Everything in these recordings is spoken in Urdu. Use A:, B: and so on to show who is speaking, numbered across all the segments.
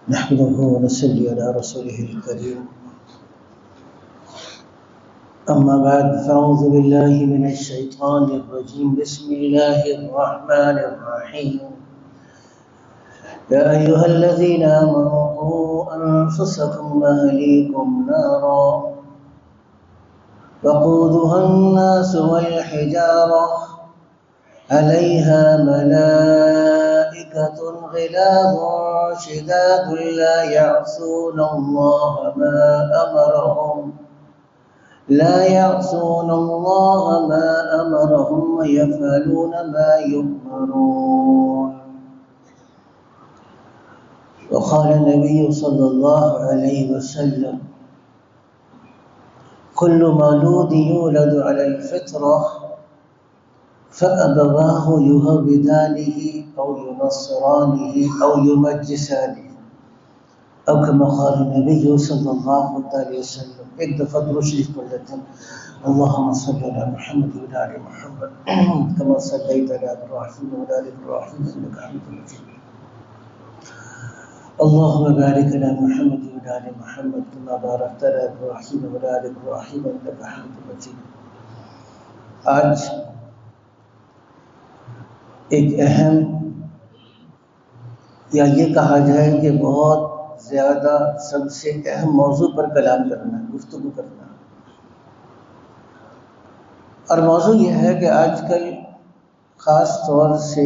A: نحمده ونصلي على رسوله الكريم. أما بعد فأعوذ بالله من الشيطان الرجيم. بسم الله الرحمن الرحيم. يا أيها الذين آمنوا قوا أنفسكم وأهليكم نارا وقودها الناس والحجارة عليها ملائكة غلاظ شداد لا يعصون الله ما أمرهم ويفعلون ما يؤمرون. وقال النبي صلى الله عليه وسلم: كل مولود يولد على الفطرة فأبواه يهودانه أو ينصرانه أو يمجسانه، أو كما قال النبي صلى الله عليه وسلم. ایک دفعہ درود شریف پڑھ لیتے ہیں. اللهم صل على محمد وعلى آل محمد كما صليت على إبراهيم وعلى آل إبراهيم إنك حميد مجيد. اللهم بارك على محمد وعلى آل محمد كما باركت على إبراهيم وعلى آل إبراهيم إنك حميد مجيد. آج ایک اہم یا یہ کہا جائے کہ بہت زیادہ سب سے اہم موضوع پر کلام کرنا ہے، گفتگو کرنا ہے. اور موضوع یہ ہے کہ آج کل خاص طور سے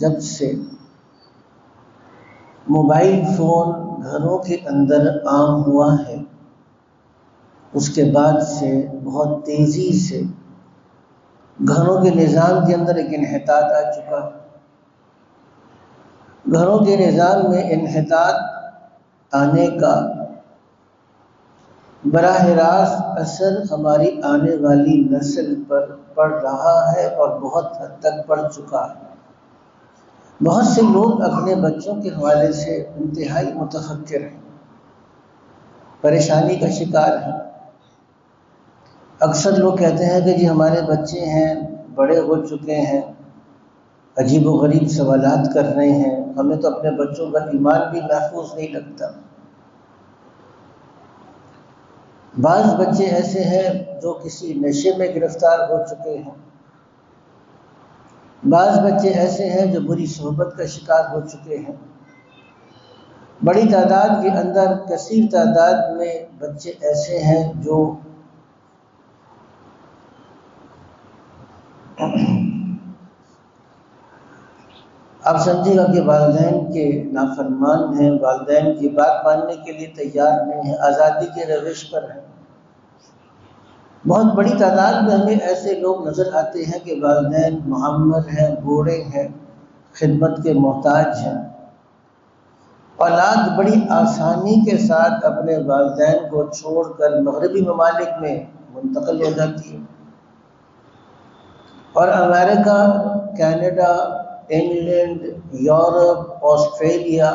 A: جب سے موبائل فون گھروں کے اندر عام ہوا ہے، اس کے بعد سے بہت تیزی سے گھروں کے نظام کے اندر ایک انحطاط آ چکا. گھروں کے نظام میں انحطاط آنے کا براہ راست اثر ہماری آنے والی نسل پر پڑ رہا ہے اور بہت حد تک پڑ چکا ہے. بہت سے لوگ اپنے بچوں کے حوالے سے انتہائی متفکر ہیں، پریشانی کا شکار ہیں. اکثر لوگ کہتے ہیں کہ جی ہمارے بچے ہیں، بڑے ہو چکے ہیں، عجیب و غریب سوالات کر رہے ہیں، ہمیں تو اپنے بچوں کا ایمان بھی محفوظ نہیں لگتا. بعض بچے ایسے ہیں جو کسی نشے میں گرفتار ہو چکے ہیں، بعض بچے ایسے ہیں جو بری صحبت کا شکار ہو چکے ہیں. بڑی تعداد کے اندر کثیر تعداد میں بچے ایسے ہیں جو آپ سمجھے گا کہ والدین کے نافرمان ہیں، والدین کی بات ماننے کے لیے تیار نہیں ہیں، آزادی کے روش پر ہیں. بہت بڑی تعداد میں ہمیں ایسے لوگ نظر آتے ہیں کہ والدین معمر ہیں، بوڑھے ہیں، خدمت کے محتاج ہیں. اولاد بڑی آسانی کے ساتھ اپنے والدین کو چھوڑ کر مغربی ممالک میں منتقل ہو جاتی ہے، اور امریکہ، کینیڈا، انگلینڈ، یورپ، آسٹریلیا،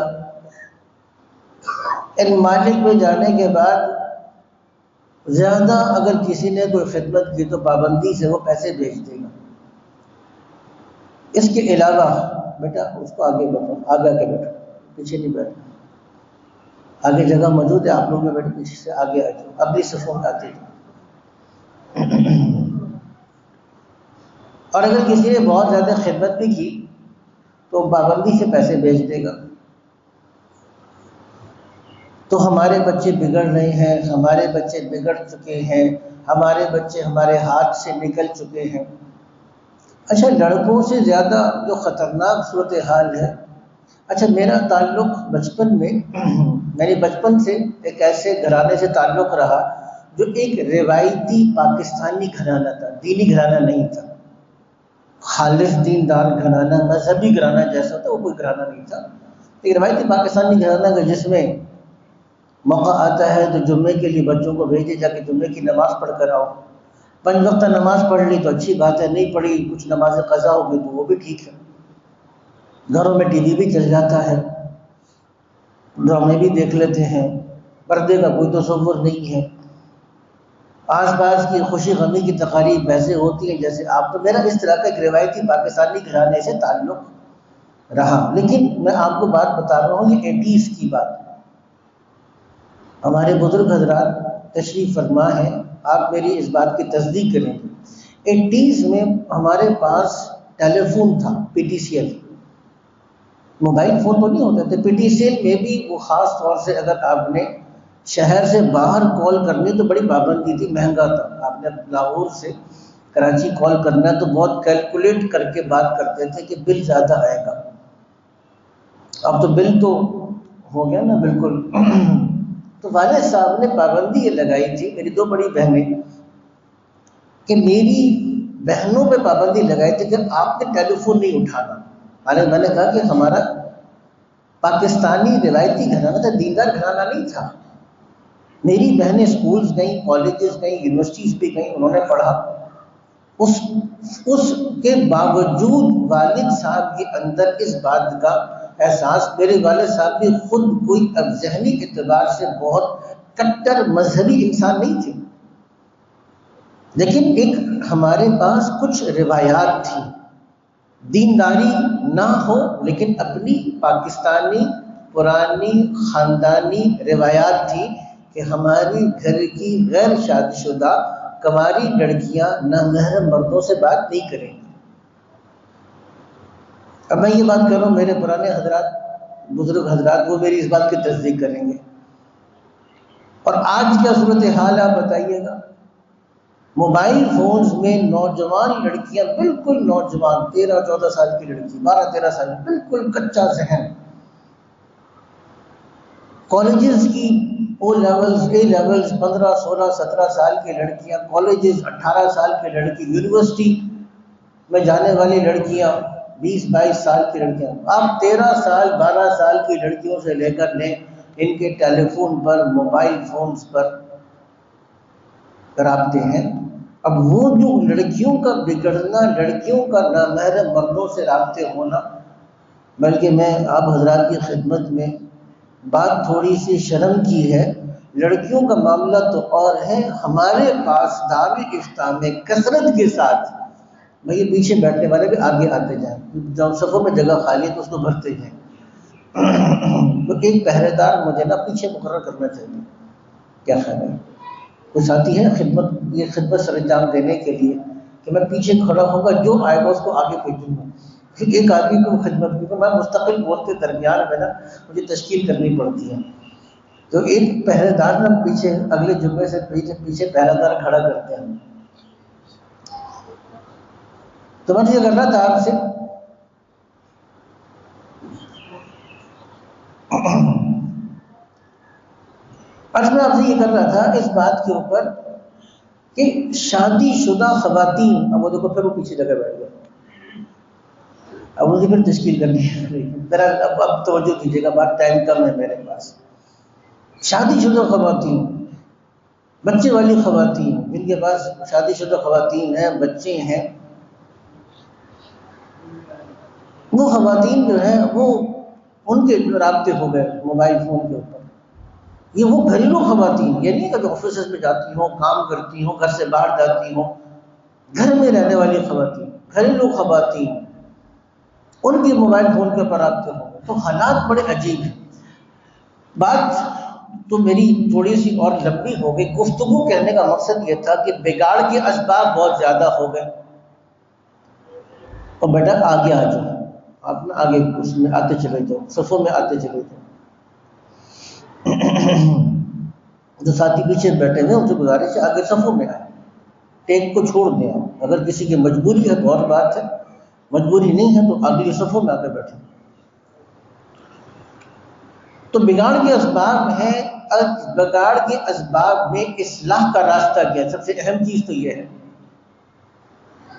A: ان ممالک میں جانے کے بعد زیادہ اگر کسی نے کوئی خدمت کی تو پابندی سے وہ پیسے بھیج دے گا. اس کے علاوہ بیٹا اس کو آگے بیٹھو، آگے کے بیٹھو، پیچھے نہیں بیٹھنا، آگے جگہ موجود ہے، آپ لوگ میں بیٹھے، پیچھے سے آگے آ جاؤ، اگلی صفوں میں آتے جاؤ. اور اگر کسی نے بہت زیادہ خدمت بھی کی تو پابندی سے پیسے بھیج دے گا. تو ہمارے بچے بگڑ رہے ہیں، ہمارے بچے بگڑ چکے ہیں، ہمارے بچے ہمارے ہاتھ سے نکل چکے ہیں. اچھا، لڑکوں سے زیادہ جو خطرناک صورتحال ہے، اچھا میرا تعلق بچپن میں میری بچپن سے ایک ایسے گھرانے سے تعلق رہا جو ایک روایتی پاکستانی گھرانہ تھا، دینی گھرانہ نہیں تھا، خالص دیندار گھرانہ، مذہبی گھرانہ جیسا تھا وہ کوئی گھرانہ نہیں تھا. ایک روایتی پاکستانی گھرانہ کا جس میں موقع آتا ہے تو جمعے کے لیے بچوں کو بھیجے جا کے جمعے کی نماز پڑھ کر آؤ. 5 وقت نماز پڑھ لی تو اچھی بات ہے، نہیں پڑھی کچھ نماز قضا ہو گئی تو وہ بھی ٹھیک ہے. گھروں میں ٹی وی بھی چل جاتا ہے، ڈرامے بھی دیکھ لیتے ہیں، پردے کا کوئی تصور نہیں ہے. آس پاس کی خوشی غمی کی تقاریب ویسے ہوتی ہیں جیسے آپ. تو میرا اس طرح کا ایک روایتی پاکستانی گھرانے سے تعلق رہا. لیکن میں آپ کو بات بتا رہا ہوں یہ 80s کی بات. ہمارے بزرگ حضرات تشریف فرما ہے، آپ میری اس بات کی تصدیق کریں گے، 80s میں ہمارے پاس ٹیلی فون تھا، P T C L, mobile phone تو نہیں ہوتے تھے، پی ٹی سی ایل میں بھی وہ خاص طور سے اگر آپ نے شہر سے باہر کال کرنی تو بڑی پابندی تھی، مہنگا تھا، آپ نے لاہور سے کراچی کال کرنا ہے تو بہت کیلکولیٹ کر کے بات کرتے تھے کہ بل زیادہ آئے گا۔ اب تو بل تو ہو گیا نا بالکل۔ تو والد صاحب نے پابندی یہ لگائی تھی، میری دو بڑی بہنیں، کہ میری بہنوں پہ پابندی لگائی تھی کہ آپ نے ٹیلی فون نہیں اٹھانا۔ میں نے کہا کہ ہمارا پاکستانی روایتی گھرانہ تھا، دیندار گھرانہ نہیں تھا۔ میری بہنیں اسکولز گئیں، کالجز گئیں، یونیورسٹیز بھی گئیں، انہوں نے پڑھا، اس کے باوجود والد صاحب کے اندر اس بات کا احساس، میرے والد صاحب بھی خود کوئی اب ذہنی اعتبار سے بہت کٹر مذہبی انسان نہیں تھے، لیکن ایک ہمارے پاس کچھ روایات تھی، دینداری نہ ہو لیکن اپنی پاکستانی پرانی خاندانی روایات تھی کہ ہماری گھر کی غیر شادی شدہ کنواری لڑکیاں نامحرم مردوں سے بات نہیں کریں گی۔ اب میں یہ بات کر رہا ہوں، میرے پرانے حضرات بزرگ حضرات وہ میری اس بات کی تصدیق کریں گے۔ اور آج کیا صورتحال آپ بتائیے گا، موبائل فونز میں نوجوان لڑکیاں، بالکل نوجوان 13-14 سال کی لڑکی، 12-13 سال، بالکل کچا ذہن، کالجز کی او لیولز اے لیولز 15-16-17 سال کی لڑکیاں، کالجز 18 سال کی لڑکی، یونیورسٹی میں جانے والی لڑکیاں 20-22 سال کی لڑکیاں، آپ 13 سال 12 سال کی لڑکیوں سے لے کر لیں، ان کے ٹیلی فون پر، موبائل فونز پر رابطے ہیں۔ اب وہ جو لڑکیوں کا بگڑنا، لڑکیوں کا نامحرم مردوں سے رابطے ہونا، بلکہ میں آپ حضرات کی خدمت میں بات تھوڑی سی شرم کی ہے، لڑکیوں کا معاملہ تو اور ہے، ہمارے پاس دار افتاء میں کثرت کے ساتھ، بھئی پیچھے بیٹھنے والے بھی آگے آتے جائیں، جب صفوں میں جگہ خالی ہے تو اس کو بھرتے جائیں، تو ایک پہرے دار مجھے نا پیچھے مقرر کرنا چاہیے، کیا خیال ہے؟ کوئی ساتھی ہے خدمت، یہ خدمت سر انجام دینے کے لیے کہ میں پیچھے کھڑا ہوں گا، جو آئے گا اس کو آگے بھیجوں گا، ایک آدمی کو خدمت کی، میں مستقل بولتے درمیان میں نا مجھے تشکیل کرنی پڑتی ہے، تو ایک پہرے دار نا پیچھے اگلے جمعے سے پیچھے پہرے دار کھڑا کرتے ہیں۔ تو میں یہ کر رہا تھا آپ سے، آج میں آپ سے یہ کر رہا تھا اس بات کے اوپر کہ شادی شدہ خواتین، اب وہ دیکھو پھر وہ پیچھے جگہ بیٹھ گئے، اب مجھے پھر تشکیل کرنی ہے، ذرا اب توجہ دیجیے گا، بات ٹائم کم ہے میرے پاس۔ شادی شدہ خواتین، بچے والی خواتین، جن کے پاس شادی شدہ خواتین ہیں، بچے ہیں، وہ خواتین جو ہیں وہ ان کے رابطے ہو گئے موبائل فون کے اوپر۔ یہ وہ گھریلو خواتین، یہ نہیں کہ آفیسز میں جاتی ہوں، کام کرتی ہوں، گھر سے باہر جاتی ہوں، گھر میں رہنے والی خواتین، گھریلو خواتین، ان کی موبائل فون کے اوپر رابطے ہو گئے، تو حالات بڑے عجیب ہیں۔ بات تو میری تھوڑی سی اور لمبی ہو گئی، گفتگو کہنے کا مقصد یہ تھا کہ بگاڑ کے اسباب بہت زیادہ ہو گئے، اور بیٹا آگے آ جاؤ، آپ نا آگے اس میں آتے چلے جاؤ، صفوں میں آتے چلے جاؤ۔ جو ساتھی پیچھے بیٹھے ہوئے ان سے گزارش ہے آگے صفوں میں آئے، ٹیک کو چھوڑ دیں، اگر کسی کی مجبوری ہے تو اور بات ہے، مجبوری نہیں ہے تو آگے صفوں میں آ کے بیٹھے۔ تو بگاڑ کے اسباب ہیں، بگاڑ کے اسباب میں اصلاح کا راستہ کیا؟ سب سے اہم چیز تو یہ ہے،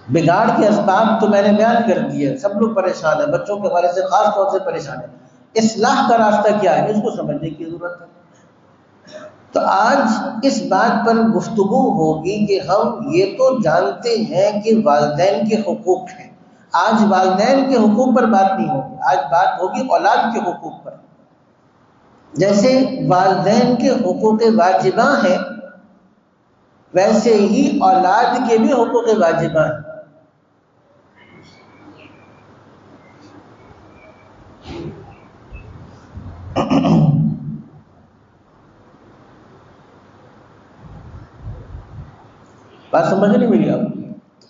A: بگاڑ کے اسباب تو میں نے بیان کر دیے، سب لوگ پریشان ہیں، بچوں کے حوالے سے خاص طور سے پریشان ہیں، اصلاح کا راستہ کیا ہے اس کو سمجھنے کی ضرورت ہے۔ تو آج اس بات پر گفتگو ہوگی کہ ہم یہ تو جانتے ہیں کہ والدین کے حقوق ہیں، آج والدین کے حقوق پر بات نہیں ہوگی، آج بات ہوگی اولاد کے حقوق پر۔ جیسے والدین کے حقوق واجبہ ہیں ویسے ہی اولاد کے بھی حقوق واجبہ ہیں۔ بات سمجھ نہیں میری آپ کو؟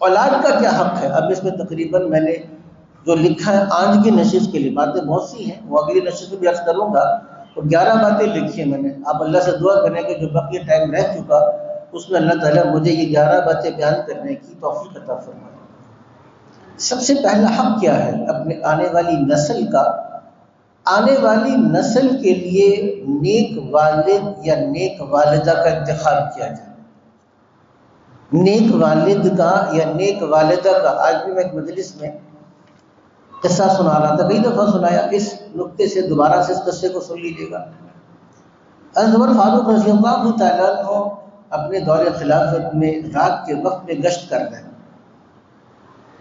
A: اولاد کا کیا حق ہے؟ اب اس میں تقریباً میں نے جو لکھا ہے آج کی نشست کے لیے، باتیں بہت سی ہیں، وہ اگلی نشست میں بھی عرض کروں گا، تو 11 باتیں لکھی ہیں میں نے. آپ اللہ سے دعا کریں کہ جو بقیہ ٹائم رہ چکا اس میں اللہ تعالیٰ مجھے یہ 11 باتیں بیان کرنے کی توفیق عطا فرمائے. سب سے پہلا حق کیا ہے اپنے آنے والی نسل کا؟ آنے والی نسل کے لیے نیک والد یا نیک والدہ کا انتخاب کیا جائے. نیک والد کا یا نیک والدہ کا. آج بھی میں ایک مجلس میں قصہ سنا رہا تھا، کئی دفعہ سنایا، اس نقطے سے دوبارہ سے اس قصے کو سن لیجیے گا. حضرت عمر فاروق رضی اللہ تعالیٰ عنہ اپنے دور خلافت میں رات کے وقت میں گشت کر رہے ہیں.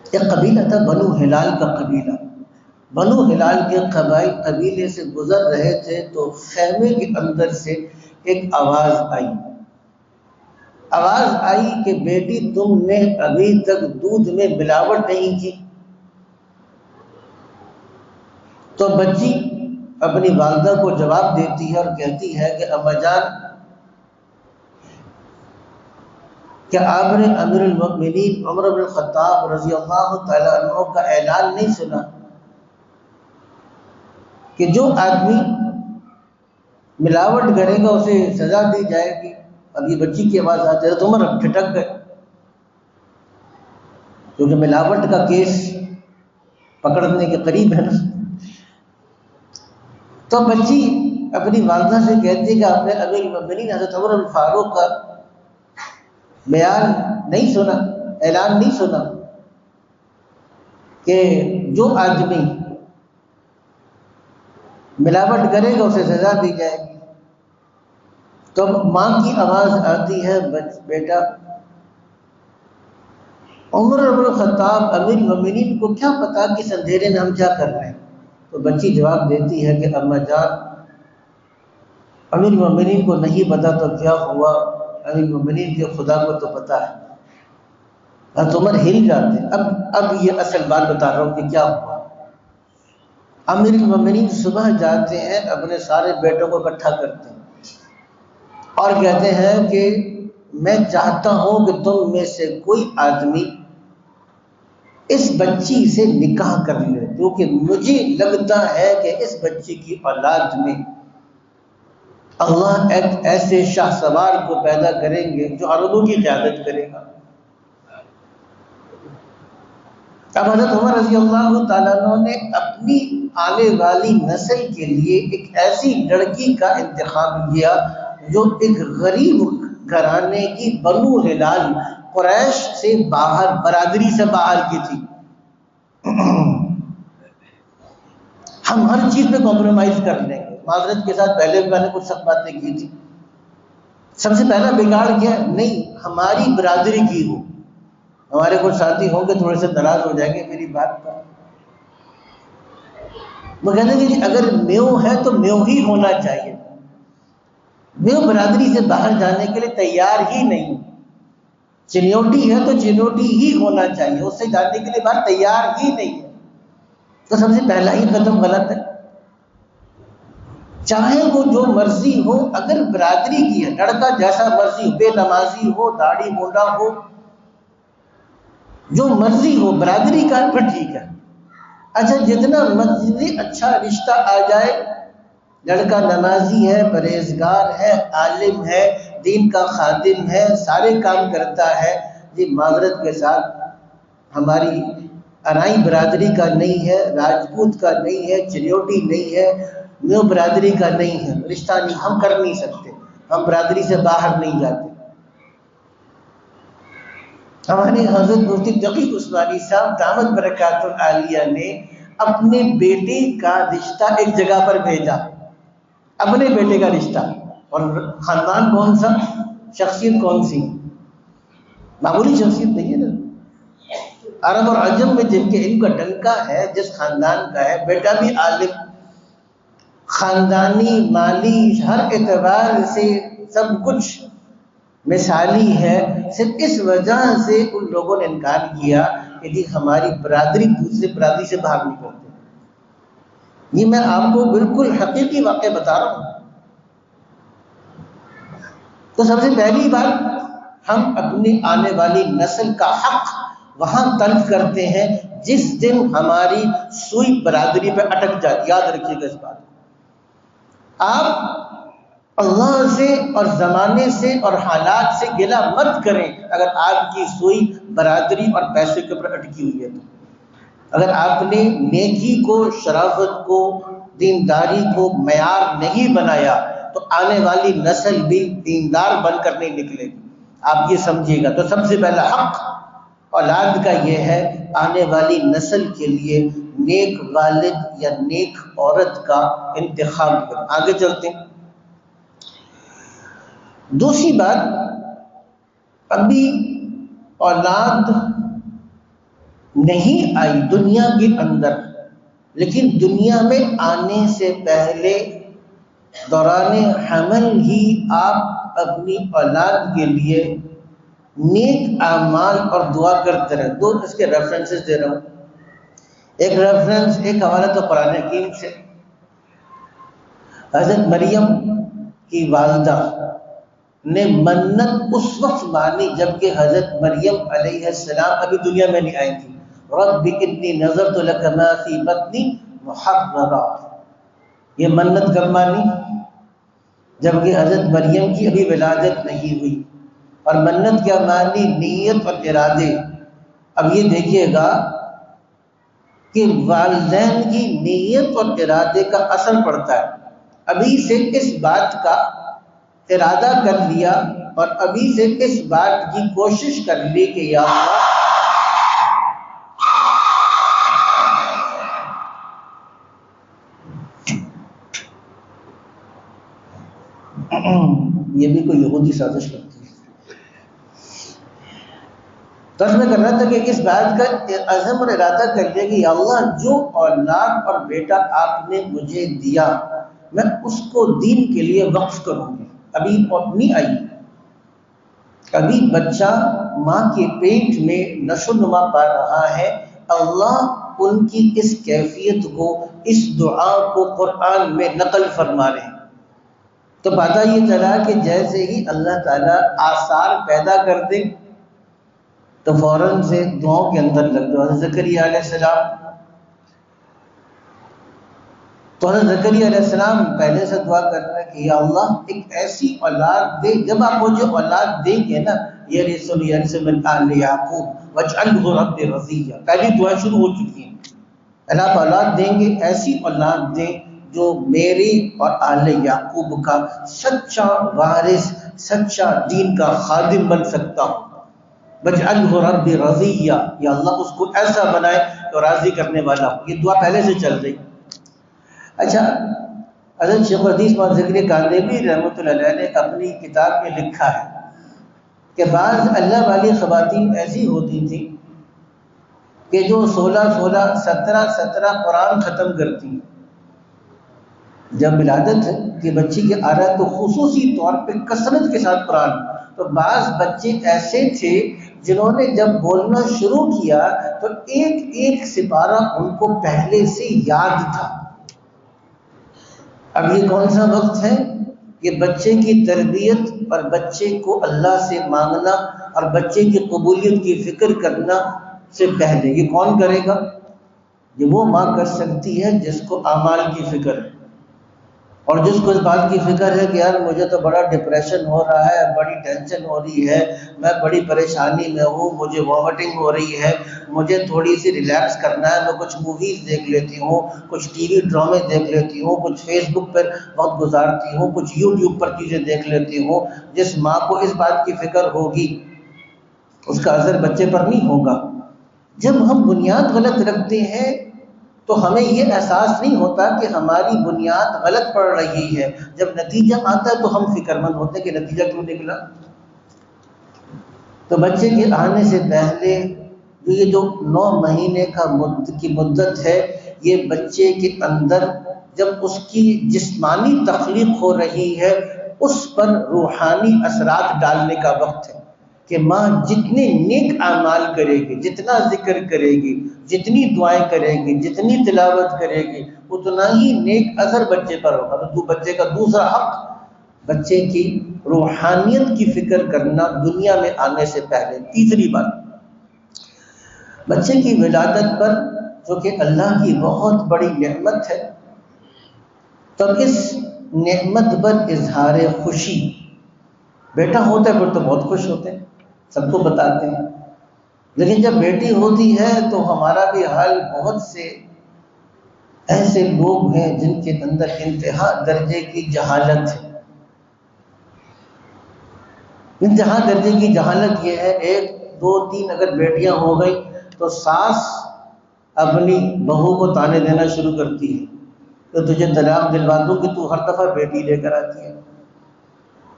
A: ایک قبیلہ تھا بنو ہلال کا قبیلہ. بنو ہلال کے قبیلے سے گزر رہے تھے تو خیمے کے اندر سے ایک آواز آئی. آواز آئی کہ بیٹی تم نے ابھی تک دودھ میں ملاوٹ نہیں کی. تو بچی اپنی والدہ کو جواب دیتی ہے اور کہتی ہے کہ اما جان، کیا آپ نے امیر المؤمنین عمر بن الخطاب رضی اللہ تعالیٰ عنہ کا اعلان نہیں سنا کہ جو آدمی ملاوٹ کرے گا اسے سزا دی جائے گی؟ اب یہ بچی کی آواز آتی ہے تو عمر ٹھٹک گئے، کیونکہ ملاوٹ کا کیس پکڑنے کے قریب ہے نا. تو بچی اپنی والدہ سے کہتی ہے کہ آپ نے امیر المؤمنین حضرت عمر الفاروق کا بیان نہیں سنا، اعلان نہیں سنا کہ جو آدمی ملاوٹ کرے گا اسے سزا دی جائے گی. تو ماں کی آواز آتی ہے بیٹا عمر بن الخطاب امیر المؤمنین کو کیا پتا کہ اس اندھیرے میں ہم کیا کر رہے ہیں؟ تو بچی جواب دیتی ہے کہ اما جان، امیر المؤمنین کو نہیں پتا تو کیا ہوا، امیر المؤمنین کے خدا کو تو پتا ہے. حضرت عمر ہل جاتے. اب یہ اصل بات بتا رہا ہوں کہ کیا ہوا. امیر المؤمنین صبح جاتے ہیں، اپنے سارے بیٹوں کو اکٹھا کرتے ہیں اور کہتے ہیں کہ میں چاہتا ہوں کہ تم میں سے کوئی آدمی اس بچی سے نکاح کر لے، کیونکہ مجھے لگتا ہے کہ اس بچی کی اولاد میں اللہ ایک ایسے شاہ سوار کو پیدا کریں گے جو عربوں کی قیادت کرے گا. اب حضرت عمر رضی اللہ تعالیٰ عنہ نے اپنی آنے والی نسل کے لیے ایک ایسی لڑکی کا انتخاب کیا جو ایک غریب گھرانے کی بنو ہلال قریش سے باہر، برادری سے باہر کی تھی. ہم ہر چیز میں کمپرومائز کر لیں گے. معذرت کے ساتھ پہلے بھی میں نے کچھ سخت باتیں کی تھی. سب سے پہلا بگاڑ کیا؟ نہیں، ہماری برادری کی ہو. ہمارے کچھ ساتھی ہوں گے تھوڑے سے ناراض ہو جائیں گے میری بات پر. وہ کہتے ہیں کہ اگر میو ہے تو میو ہی ہونا چاہیے. میو برادری سے باہر جانے کے لیے تیار ہی نہیں. چنیوٹی ہے تو چنیوٹی ہی ہونا چاہیے، اس سے جانے کے لیے باہر تیار ہی نہیں ہے. تو سب سے پہلا ہی قدم غلط ہے. چاہے وہ جو مرضی ہو، اگر برادری کی ہے، لڑکا جیسا مرضی ہو، بے نمازی ہو، داڑھی مونڈا ہو، جو مرضی ہو، برادری کا پھر ٹھیک ہے. اچھا جتنا مرضی اچھا رشتہ آ جائے، لڑکا نمازی ہے، پرہیزگار ہے، عالم ہے، دین کا خادم ہے، سارے کام کرتا ہے، یہ معذرت کے ساتھ ہماری ارائیں برادری کا نہیں ہے، راجپوت کا نہیں ہے، چنیوٹی نہیں ہے، میو برادری کا نہیں ہے، رشتہ نہیں، ہم کر نہیں سکتے، ہم برادری سے باہر نہیں جاتے. ہمارے حضرت مفتی تقی عثمانی صاحب دامت برکات العالیہ نے اپنے بیٹے کا رشتہ ایک جگہ پر بھیجا، اپنے بیٹے کا رشتہ. اور خاندان کون سا، شخصیت کون سی؟ معمولی شخصیت نہیں ہے نا. عرب اور عجم میں جن کے علم کا ڈنکا ہے، جس خاندان کا ہے، بیٹا بھی عالم، خاندانی مالی ہر اعتبار سے سب کچھ مثالی ہے. صرف اس وجہ سے ان لوگوں نے انکار کیا کہ جی ہماری برادری دوسری برادری سے باہر نہیں کرتے. یہ میں آپ کو بالکل حقیقی واقعہ بتا رہا ہوں. تو سب سے پہلی بات ہم اپنی آنے والی نسل کا حق وہاں تلف کرتے ہیں جس دن ہماری سوئی برادری پہ اٹک جاتی. یاد رکھیے گا اس بات کو. آپ اللہ سے اور زمانے سے اور حالات سے گلہ مت کریں اگر آپ کی سوئی برادری اور پیسے کے اوپر اٹکی ہوئی ہے. تو اگر آپ نے نیکی کو، شرافت کو، دینداری کو معیار نہیں بنایا تو آنے والی نسل بھی دیندار بن کر نہیں نکلے گی. آپ یہ سمجھیے گا. تو سب سے پہلا حق اولاد کا یہ ہے آنے والی نسل کے لیے نیک والد یا نیک عورت کا انتخاب کریں. آگے چلتے ہیں. دوسری بات، ابھی اولاد نہیں آئی دنیا کے اندر، لیکن دنیا میں آنے سے پہلے دوران حمل ہی آپ اپنی اولاد کے لیے نیک اعمال اور دعا کرتے رہے. دو اس کے ریفرنسز دے رہا ہوں. ایک ریفرنس، ایک حوالہ تو قرآن حکیم سے. حضرت مریم کی والدہ نے منت اس وقت مانی جبکہ حضرت مریم علیہ السلام ابھی دنیا میں نہیں آئی تھی. رب انی نذرت لک ما فی بطنی محررا. یہ منت کب مانی؟ جبکہ حضرت مریم کی ابھی ولادت نہیں ہوئی. اور منت کیا مانی؟ نیت اور ارادے. اب یہ دیکھیے گا کہ والدین کی نیت اور ارادے کا اثر پڑتا ہے. ابھی سے اس بات کا ارادہ کر لیا اور ابھی سے اس بات کی کوشش کر لی کہ یا اللہ یہ بھی کوئی یہودی سازش کرتی ہے. تو میں کر رہا تھا کہ اس بات کا عزم اور ارادہ کر لیا کہ یا اللہ جو اولاد اور بیٹا آپ نے مجھے دیا میں اس کو دین کے لیے وقف کروں گی. ابھی نہیں آئی، ابھی بچہ ماں کے پیٹ میں نشو و نما پا رہا ہے. اللہ ان کی اس کیفیت کو، اس دعا کو قرآن میں نقل فرما رہے ہیں. تو پتہ یہ چلا کہ جیسے ہی اللہ تعالیٰ آثار پیدا کر دے تو فوراً سے دعاؤں کے اندر لگ جاؤ. حضرت زکریا علیہ السلام، تو حضرت زکریا علیہ السلام پہلے سے دعا کر رہے ہیں کہ یا اللہ ایک ایسی اولاد دے، جب آپ مجھے اولاد دیں گے نا یرث من آل یعقوب واجعلہ رب رضیہ، پہلی دعا شروع ہو چکی ہیں. اللہ آپ اولاد دیں گے، ایسی اولاد دیں جو میری اور آل یعقوب کا سچا وارث، سچا دین کا خادم بن سکتا ہوں. واجعلہ رب رضیہ، یا اللہ اس کو ایسا بنائے کہ راضی کرنے والا ہو. یہ دعا پہلے سے چل رہی. اچھا، حضرت شیخ الحدیث مولانا زکریا کاندھلوی رحمۃ اللہ علیہ نے اپنی کتاب میں لکھا ہے کہ بعض اللہ والی خواتین ایسی ہوتی تھیں کہ جو 16 17 قرآن ختم کرتی ہیں. جب ولادت کی بچی کے آ رہا ہے تو خصوصی طور پہ کثرت کے ساتھ قرآن. تو بعض بچے ایسے تھے جنہوں نے جب بولنا شروع کیا تو ایک ایک سپارہ ان کو پہلے سے یاد تھا. اب یہ کون سا وقت ہے کہ بچے کی تربیت اور بچے کو اللہ سے مانگنا اور بچے کی قبولیت کی فکر کرنا سے پہلے یہ کون کرے گا؟ یہ وہ ماں کر سکتی ہے جس کو اعمال کی فکر ہے اور جس کو اس بات کی فکر ہے کہ یار مجھے تو بڑا ڈپریشن ہو رہا ہے، بڑی ٹینشن ہو رہی ہے، میں بڑی پریشانی میں ہوں، مجھے وامٹنگ ہو رہی ہے، مجھے تھوڑی سی ریلیکس کرنا ہے، میں کچھ موویز دیکھ لیتی ہوں، کچھ ٹی وی ڈرامے دیکھ لیتی ہوں، کچھ فیس بک پر وقت گزارتی ہوں، کچھ یوٹیوب پر چیزیں دیکھ لیتی ہوں. جس ماں کو اس بات کی فکر ہوگی اس کا اثر بچے پر نہیں ہوگا. جب ہم بنیاد غلط رکھتے ہیں تو ہمیں یہ احساس نہیں ہوتا کہ ہماری بنیاد غلط پڑ رہی ہے. جب نتیجہ آتا ہے تو ہم فکر مند ہوتے ہیں کہ نتیجہ کیوں نکلا. تو بچے کے آنے سے پہلے یہ جو 9 مہینے کی مدت ہے، یہ بچے کے اندر جب اس کی جسمانی تخلیق ہو رہی ہے اس پر روحانی اثرات ڈالنے کا وقت ہے کہ ماں جتنے نیک اعمال کرے گی، جتنا ذکر کرے گی، جتنی دعائیں کرے گی، جتنی تلاوت کرے گی، اتنا ہی نیک اثر بچے پر ہوگا. تو بچے کا دوسرا حق بچے کی روحانیت کی فکر کرنا دنیا میں آنے سے پہلے۔ تیسری بات، بچے کی ولادت پر جو کہ اللہ کی بہت بڑی نعمت ہے، تب اس نعمت پر اظہار خوشی، بیٹا ہوتا ہے پھر تو بہت خوش ہوتے ہیں، سب کو بتاتے ہیں، لیکن جب بیٹی ہوتی ہے تو ہمارا بھی حال، بہت سے ایسے لوگ ہیں جن کے اندر انتہا درجے کی جہالت ہے۔ انتہا درجے کی جہالت یہ ہے، 1 2 3 اگر بیٹیاں ہو گئی تو ساس اپنی بہو کو طعنے دینا شروع کرتی ہے کہ تجھے طلاق دلوا دوں کہ تو ہر دفعہ بیٹی لے کر آتی ہے،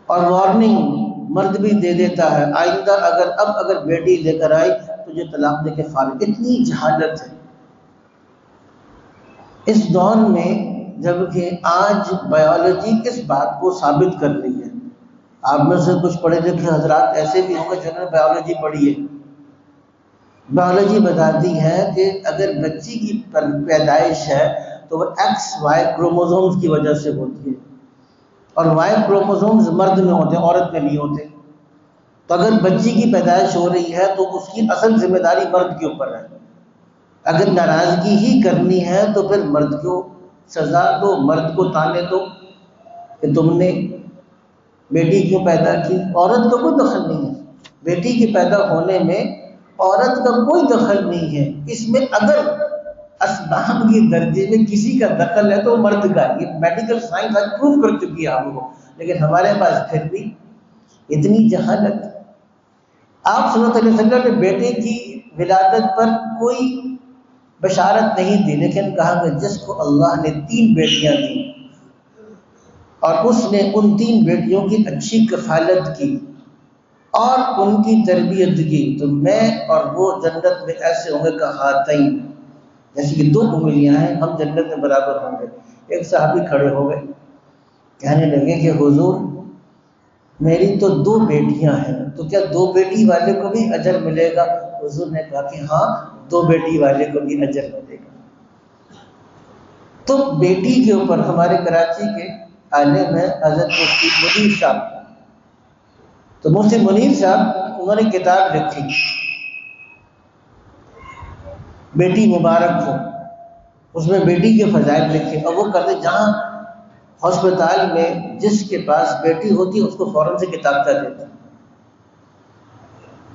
A: اور وارننگ مرد بھی دے دیتا ہے، آئندہ اگر بیٹی لے کر آئی تجھے طلاق دے کے فارغ۔ اتنی جہالت ہے اس دور میں، جبکہ آج بایولوجی اس بات کو ثابت کر رہی ہے۔ آپ میں سے کچھ پڑھے لکھے حضرات ایسے بھی ہوں گے جنہوں نے بایولوجی پڑھی ہے۔ بایولوجی بتاتی ہے کہ اگر بچی کی پیدائش ہے تو وہ XY کروموزومز کی وجہ سے ہوتی ہے، اور Y کروموزومز مرد میں ہوتے ہیں، عورت میں نہیں ہوتے۔ تو اگر بچی کی پیدائش ہو رہی ہے تو اس کی اصل ذمہ داری مرد کے اوپر ہے۔ اگر ناراضگی ہی کرنی ہے تو پھر مرد کو سزا دو، مرد کو طعنے دو کہ تم نے بیٹی کیوں پیدا کی۔ عورت کا کوئی دخل نہیں ہے، بیٹی کے پیدا ہونے میں عورت کا کوئی دخل نہیں ہے۔ اس میں اگر اسباب کے درجے میں کسی کا دخل ہے تو وہ مرد کا، یہ میڈیکل سائنس آج پروف کر چکی ہے آپ کو، لیکن ہمارے پاس پھر بھی اتنی جہالت۔ آپ صلی اللہ علیہ وسلم نے بیٹے کی ولادت پر کوئی بشارت نہیں دی، لیکن کہا کہ جس کو اللہ نے 3 بیٹیاں دیں اور اس نے ان 3 بیٹیوں کی اچھی کفالت کی اور ان کی تربیت کی تو میں اور وہ جنت میں ایسے ہوں گے کہ ہاتین، جیسے کہ 2 انگلیاں ہیں، ہم جنت میں برابر ہوں گے۔ ایک صحابی کھڑے ہو گئے، کہنے لگے کہ حضور میری تو 2 بیٹیاں ہیں، تو کیا 2 بیٹی والے کو بھی اجر ملے گا؟ حضور نے کہا کہ ہاں 2 بیٹی والے کو بھی اجر ملے گا۔ تو بیٹی کے اوپر ہمارے کراچی کے عالم ہیں حضرت مفتی منیر صاحب، تو مفتی منیر صاحب انہوں نے کتاب لکھی بیٹی مبارک ہو، اس میں بیٹی کے فضائل لکھے، اور وہ کرتے جہاں ہسپتال میں جس کے پاس بیٹی ہوتی ہے اس کو فوراً سے کتاب کا دیتا۔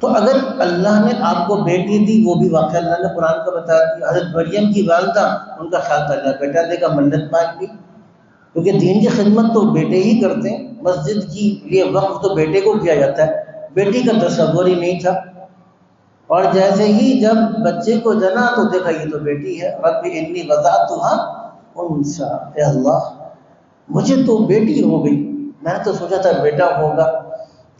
A: تو اگر اللہ نے آپ کو بیٹی دی، وہ بھی واقعہ اللہ نے قرآن کا بتا دیا۔ حضرت مریم کی والدہ، ان کا خیال تھا اللہ بیٹا دے گا، منت مان لی، کیونکہ دین کی خدمت تو بیٹے ہی کرتے ہیں، مسجد کی لیے وقف تو بیٹے کو کیا جاتا ہے، بیٹی کا تصور ہی نہیں تھا۔ اور جیسے ہی جب بچے کو جنا تو دیکھا یہ تو بیٹی ہے، رب انی وضعتها انثی، اے اللہ مجھے تو بیٹی ہو گئی، میں نے تو سوچا تھا بیٹا ہوگا۔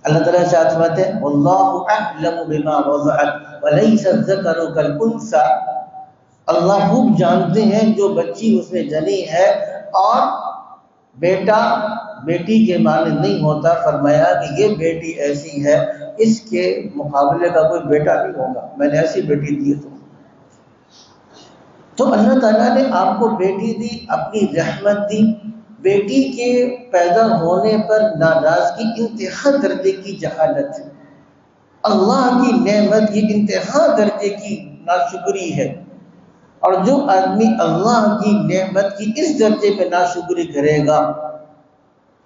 A: اللہ تعالیٰ سے فرماتے ہیں واللہ اعلم بما وضعت وليس الذکر کالانثی، اللہ خوب جانتے ہیں جو بچی اس نے جنی ہے، اور بیٹا بیٹی کے معنی نہیں ہوتا، فرمایا کہ یہ بیٹی ایسی ہے اس کے مقابلے کا کوئی بیٹا نہیں ہوگا، میں نے ایسی بیٹی دی ہے۔ تو اللہ تعالیٰ نے آپ کو بیٹی دی، اپنی رحمت دی۔ بیٹی کے پیدا ہونے پر ناراضگی انتہا درجے کی جہالت ہے، اللہ کی نعمت کی انتہا درجے کی ناشکری ہے، اور جو آدمی اللہ کی نعمت کی اس درجے پہ ناشکری کرے گا،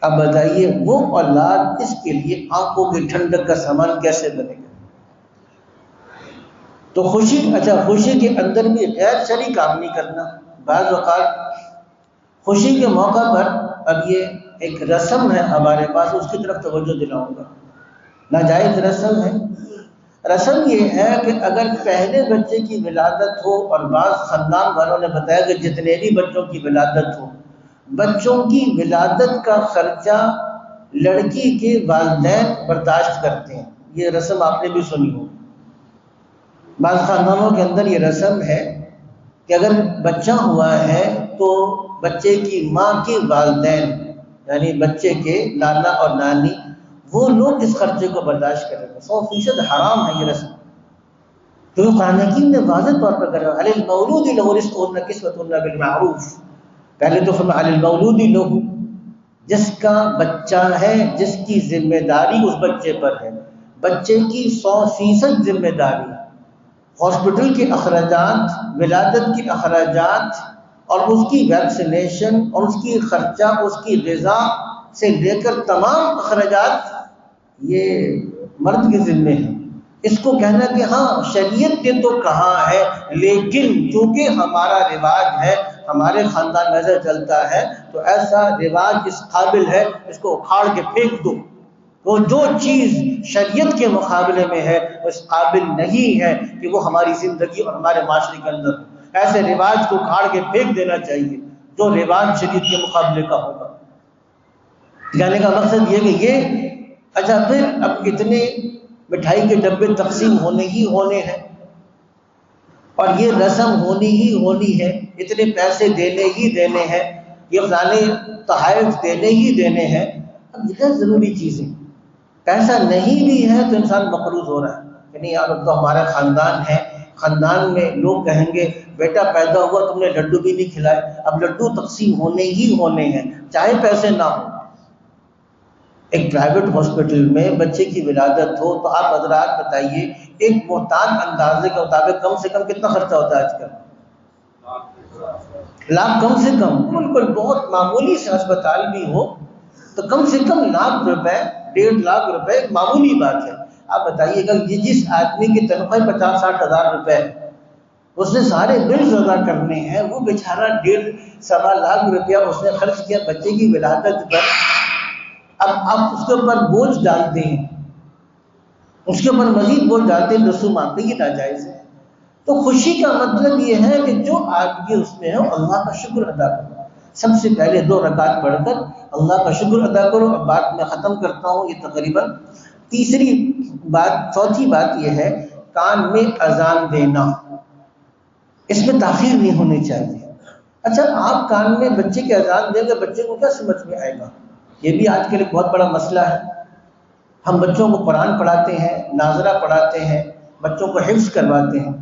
A: اب بتائیے وہ اولاد اس کے لیے آنکھوں کی ٹھنڈک کا سامان کیسے بنے گا؟ تو خوشی، اچھا خوشی کے اندر بھی غیر شرعی کام نہیں کرنا۔ بعض اوقات خوشی کے موقع پر، اب یہ ایک رسم ہے ہمارے پاس، اس کی طرف توجہ دلاؤں گا، ناجائز رسم ہے۔ رسم یہ ہے کہ اگر پہلے بچے کی ولادت ہو، اور بعض خاندان والوں نے بتایا کہ جتنے بھی بچوں کی ولادت ہو، بچوں کی ولادت کا خرچہ لڑکی کے والدین برداشت کرتے ہیں۔ یہ رسم آپ نے بھی سنی ہو، بعض خاندانوں کے اندر یہ رسم ہے کہ اگر بچہ ہوا ہے تو بچے کی ماں کے والدین، یعنی بچے کے نانا اور نانی، وہ لوگ اس خرچے کو برداشت کریں گے۔ 100% حرام ہے یہ رسم، کیونکہ قرآن حکیم نے واضح طور پر کہا علی المولود لہ رزقہن کسوتہن بالمعروف، پہلے تو فرمایا علی المولود لہ، جس کا بچہ ہے، جس کی ذمہ داری اس بچے پر ہے، بچے کی 100% ذمہ داری، ہاسپٹل کے اخراجات، ولادت کے اخراجات اور اس کی ویکسینیشن اور اس کی خرچہ، اس کی غذا سے لے کر تمام اخراجات یہ مرد کے ذمے ہیں۔ اس کو کہنا کہ ہاں شریعت نے تو کہا ہے، لیکن چونکہ ہمارا رواج ہے، ہمارے خاندان میں ایسا چلتا ہے، تو ایسا رواج اس قابل ہے، اس کو اکھاڑ کے پھینک دو۔ وہ جو چیز شریعت کے مقابلے میں ہے وہ اس قابل نہیں ہے کہ وہ ہماری زندگی اور ہمارے معاشرے کے اندر ہو۔ ایسے رواج کو اکھاڑ کے پھینک دینا چاہیے جو رواج شریعت کے مقابلے کا ہوگا۔ کہنے کا مقصد یہ کہ یہ اچھا پھر اب اتنے مٹھائی کے ڈبے تقسیم ہونے ہی ہونے ہیں اور یہ رسم ہونی ہی ہونی ہے، اتنے پیسے دینے ہی دینے ہیں، یہ فلانے تحائف دینے ہی دینے ہیں۔ اب یہ ضروری چیزیں، پیسہ نہیں بھی ہے تو انسان مقروض ہو رہا ہے کہ نہیں یار اب تو ہمارا خاندان ہے، خاندان میں لوگ کہیں گے بیٹا پیدا ہوا تم نے لڈو بھی نہیں کھلائے، اب لڈو تقسیم ہونے ہی ہونے ہیں چاہے پیسے نہ ہو۔ ایک پرائیویٹ ہاسپٹل میں بچے کی ولادت ہو تو آپ حضرات بتائیے ایک محتاط اندازے کے مطابق کم سے کم کتنا خرچہ ہوتا ہے آج کل؟ لاکھ کم سے کم، بالکل بہت معمولی سے اسپتال بھی ہو تو کم سے کم لاکھ روپے، 1.5 لاکھ روپے ایک معمولی بات ہے۔ آپ بتائیے گا جس آدمی کی تنخواہ 50-60 ہزار روپے ہے، اس نے سارے بلز ادا کرنے ہیں، وہ بیچارہ 1.5-1.25 لاکھ روپیہ اس نے خرچ کیا بچے کی ولادت پر۔ اب آپ اس کے اوپر بوجھ ڈالتے ہیں، اس کے اوپر مزید بوجھ ڈالتے ہیں، رسومات یہ ناجائز ہے۔ تو خوشی کا مطلب یہ ہے کہ جو آدمی اس میں ہے اللہ کا شکر ادا کرو، سب سے پہلے 2 رکعت پڑھ کر اللہ کا شکر ادا کرو۔ اب بات میں ختم کرتا ہوں، یہ تقریباً چوتھی بات یہ ہے کان میں اذان دینا، اس میں تاخیر نہیں ہونی چاہیے۔ اچھا آپ کان میں بچے کے اذان دیں گے، بچے کو کیا سمجھ میں آئے گا؟ یہ بھی آج کل ایک بہت بڑا مسئلہ ہے۔ ہم بچوں کو قرآن پڑھاتے ہیں، ناظرہ پڑھاتے ہیں، بچوں کو حفظ کرواتے ہیں،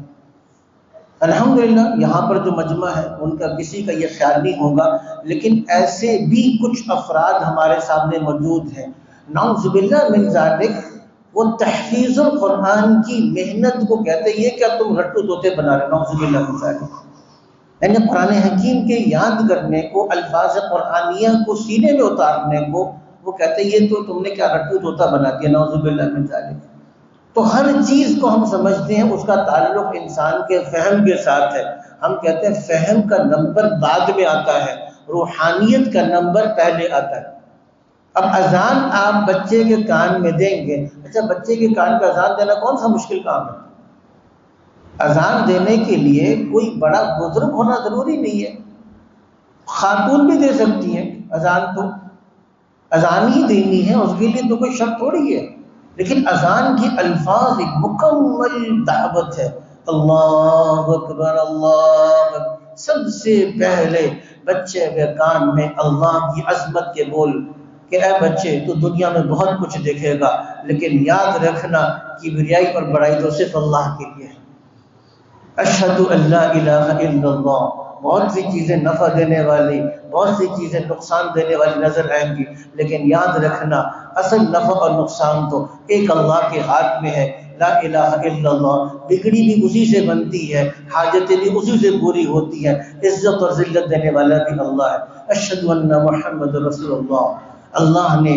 A: الحمدللہ یہاں پر جو مجمع ہے ان کا کسی کا یہ خیال نہیں ہوگا، لیکن ایسے بھی کچھ افراد ہمارے سامنے موجود ہیں نعوذ باللہ من ذالک، وہ تحفیظ القرآن کی محنت کو کہتے ہیں یہ کیا تم رٹو طوطے بنا رہے، نعوذ باللہ من ذالک، یعنی قرآن حکیم کے یاد کرنے کو، الفاظ قرآنیہ کو سینے میں اتارنے کو وہ کہتے ہیں یہ تو تم نے کیا رٹو طوطا بنا دیا، نعوذ باللہ من ذالک۔ تو ہر چیز کو ہم سمجھتے ہیں اس کا تعلق انسان کے فہم کے ساتھ ہے۔ ہم کہتے ہیں فہم کا نمبر بعد میں آتا ہے، روحانیت کا نمبر پہلے آتا ہے۔ اب اذان آپ بچے کے کان میں دیں گے، اچھا بچے کے کان کا اذان دینا کون سا مشکل کام ہے؟ اذان دینے کے لیے کوئی بڑا بزرگ ہونا ضروری نہیں ہے، خاتون بھی دے سکتی ہیں اذان، تو اذان ہی دینی ہے، اس کے لیے تو کوئی شرط تھوڑی ہے۔ لیکن اذان کی الفاظ ایک مکمل دعوت ہے، اللہ اکبر اللہ اکبر، سب سے پہلے بچے کے کان میں اللہ کی عظمت کے بول کہ اے بچے تو دنیا میں بہت کچھ دیکھے گا لیکن یاد رکھنا کبریائی اور بڑائی تو صرف اللہ کے لیے ہے۔ اشہد ان لا الہ الا اللہ، بہت سی چیزیں نفع دینے والی، بہت سی چیزیں نقصان دینے والی نظر آئیں گی، لیکن یاد رکھنا اصل نفع اور نقصان تو ایک اللہ کے ہاتھ میں ہے۔ لا الہ الا اللہ، بگڑی بھی اسی سے بنتی ہے، حاجتیں بھی اسی سے پوری ہوتی ہیں، عزت اور ذلت دینے والا بھی اللہ ہے۔ اشہد ان محمد رسول اللہ، اللہ نے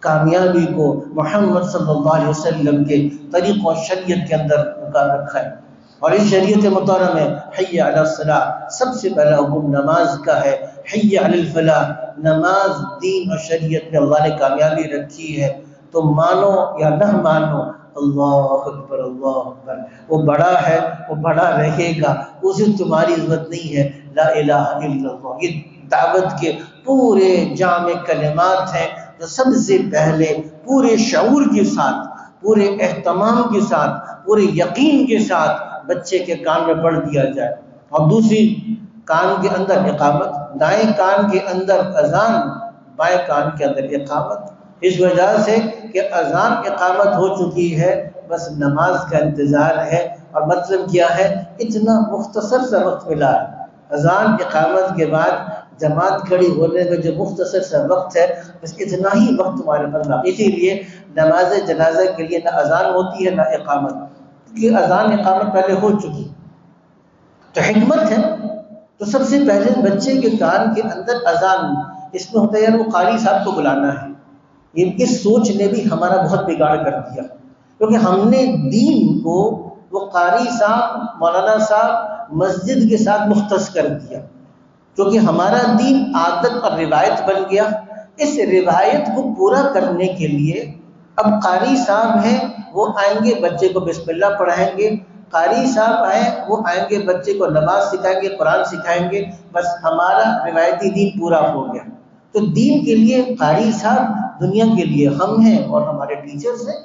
A: کامیابی کو محمد صلی اللہ علیہ وسلم کے طریق و شریعت کے اندر مقام رکھا ہے، اور اس شریعت محترم میں حی علی الصلاۃ سب سے پہلا حکم نماز کا ہے، حی علی الفلاح، نماز دین اور شریعت میں اللہ نے کامیابی رکھی ہے، تو مانو یا نہ مانو اللہ اکبر اللہ اکبر، وہ بڑا ہے، وہ بڑا رہے گا، اسے تمہاری ضرورت نہیں ہے۔ لا الہ الا اللہ یہ دعوت کے پورے جامع کلمات ہیں جو سب سے پہلے پورے شعور کے ساتھ، پورے اہتمام کے ساتھ، پورے یقین کے ساتھ بچے کے کان میں پڑھ دیا جائے، اور دوسری کان کے اندر اقامت، دائیں کان کے اندر اذان، بائیں کان کے اندر اقامت، اس وجہ سے کہ اذان اقامت ہو چکی ہے، بس نماز کا انتظار ہے، اور مطلب کیا ہے اتنا مختصر سا وقت ملا ہے۔ اذان اقامت کے بعد جماعت کھڑی ہونے میں جو مختصر سا وقت ہے، بس اتنا ہی وقت تمہارے پاس باقی۔ اسی لیے نماز جنازہ کے لیے نہ اذان ہوتی ہے نہ اقامت، کیونکہ اذان اقامت پہلے ہو چکی۔ تو حکمت ہے، تو سب سے پہلے بچے کے کان کے اندر اذان، اس میں ہوتا ہے یار وہ قاری صاحب کو بلانا ہے۔ یہ اس سوچ نے بھی ہمارا بہت بگاڑ کر دیا، کیونکہ ہم نے دین کو وہ قاری صاحب، مولانا صاحب، مسجد کے ساتھ مختص کر دیا، کیونکہ ہمارا دین عادت اور روایت بن گیا۔ اس روایت کو پورا کرنے کے لیے اب قاری صاحب ہیں، وہ آئیں گے بچے کو بسم اللہ پڑھائیں گے، قاری صاحب آئیں وہ آئیں گے بچے کو نماز سکھائیں گے، قرآن سکھائیں گے، بس ہمارا روایتی دین پورا ہو گیا۔ تو دین کے لیے قاری صاحب، دنیا کے لیے ہم ہیں اور ہمارے ٹیچرز ہیں۔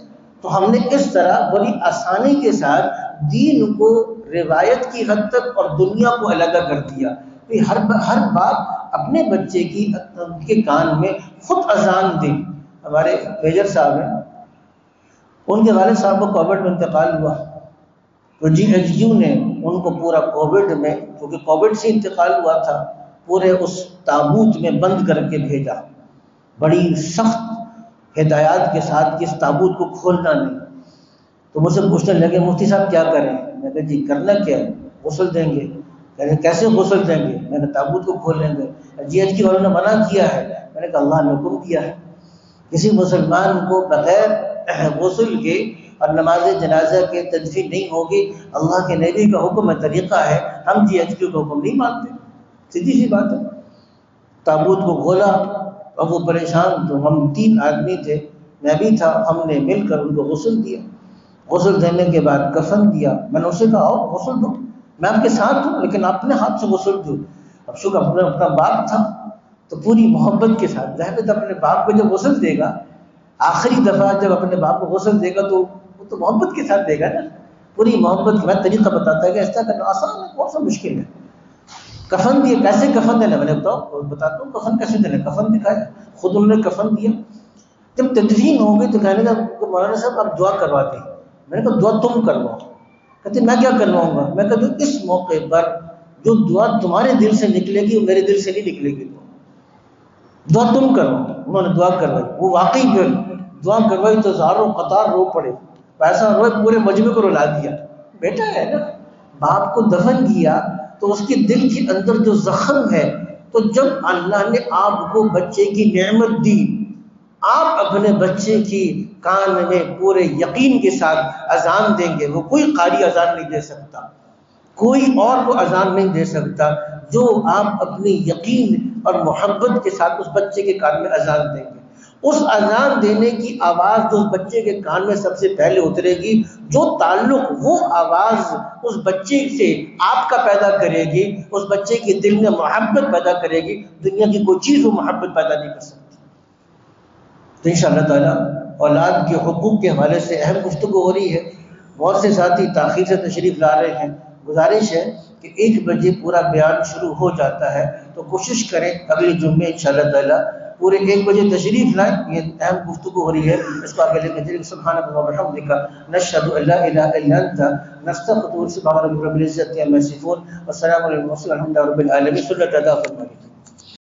A: تو ہم نے اس طرح بڑی آسانی کے ساتھ دین کو روایت کی حد تک اور دنیا کو علیحدہ کر دیا۔ ہر باپ اپنے بچے کے کان میں خود اذان دے۔ ہمارے میجر صاحب ہیں، ان کے والد صاحب کو کووڈ میں انتقال ہوا، تو جی ایچ یو نے ان کو پورا کووڈ میں، کیونکہ کووڈ سے انتقال ہوا تھا، پورے اس تابوت میں بند کر کے بھیجا، بڑی سخت ہدایات کے ساتھ کہ اس تابوت کو کھولنا نہیں۔ تو مجھ سے پوچھنے لگے مفتی صاحب کیا کریں؟ میں کہا جی کرنا کیا ہے، غسل دیں گے۔ کہہ رہے کیسے غسل دیں گے؟ میں نے تابوت کو کھول لیں گے۔ جی ایچ کی والوں نے منع کیا ہے۔ میں نے کہا اللہ نے حکم کیا ہے، کسی مسلمان کو بغیر غسل کے اور نماز جنازہ کے تدفین نہیں ہوگی۔ اللہ کے نبی کا حکم ہے، طریقہ ہے، ہم جی ایچ کیو کا حکم نہیں مانتے، سیدھی سی بات ہے۔ تابوت کو کھولا، اب وہ پریشان، تو ہم 3 آدمی تھے، میں بھی تھا، ہم نے مل کر ان کو غسل دیا۔ غسل دینے کے بعد کفن دیا۔ میں نے اسے کہا آؤ غسل دو، میں آپ کے ساتھ ہوں، لیکن اپنے ہاتھ سے غسل دو۔ اب شکر اپنا باپ تھا تو پوری محبت کے ساتھ، ظاہر اپنے باپ کو جب غسل دے گا، آخری دفعہ جب اپنے باپ کو غسل دے گا تو وہ تو محبت کے ساتھ دے گا نا، پوری محبت کے بعد طریقہ بتاتا ہے کہ ایسا کرنا آسان ہے، کون سا مشکل ہے۔ کفن دیے، کیسے کفن دینا؟ میں نے بتاتا ہوں کفن کیسے دینا۔ کفن دکھایا، خود انہوں نے کفن دیا۔ جب تدفین ہو گئی تو کہنے لگا مولانا صاحب آپ دعا کروا دیں۔ میں نے کہا دعا تم کرواؤ۔ کہتے میں کیا کرواؤں گا؟ میں کہا جو اس موقع پر جو دعا تمہارے دل سے نکلے گی وہ میرے دل سے نہیں نکلے گی، دعا تم کرواؤ۔ انہوں نے دعا کروائی، وہ واقعی پھر دعا کروائی تو ہزاروں قطار رو پڑے، پیسہ روئے، پورے مجمع کو رلا دیا۔ بیٹا ہے نا، باپ کو دفن کیا تو اس کے دل کے اندر جو زخم ہے، تو جب اللہ نے آپ کو بچے کی نعمت دی، آپ اپنے بچے کی کان میں پورے یقین کے ساتھ اذان دیں گے۔ وہ کوئی قاری اذان نہیں دے سکتا، کوئی اور کو اذان نہیں دے سکتا، جو آپ اپنی یقین اور محبت کے ساتھ اس بچے کے کان میں اذان دیں گے۔ اس اذان دینے کی آواز جو اس بچے کے کان میں سب سے پہلے اترے گی، جو تعلق وہ آواز اس بچے سے آپ کا پیدا کرے گی، اس بچے کے دل میں محبت پیدا کرے گی، دنیا کی کوئی چیز وہ محبت پیدا نہیں کر سکتی۔ تو انشاءاللہ تعالیٰ اولاد کے حقوق کے حوالے سے اہم گفتگو ہو رہی ہے۔ بہت سے ساتھی تاخیر سے تشریف لا رہے ہیں، گزارش ہے کہ 1 بجے پورا بیان شروع ہو جاتا ہے، تو کوشش کریں اگلے جمعے انشاءاللہ تعالیٰ پورے 1 بجے تشریف لائیں۔ یہ اہم گفتگو ہو رہی ہے، اس کو آگے لے کے چلیں۔ سبحانک اللہم و بحمدک، نشہد ان لا الہ الا انت، نستغفرک۔ سبحان ربک رب العزۃ عما یصفون، والسلام علی المرسلین، والحمد للہ رب العالمین۔ صلی اللہ علیہ وسلم۔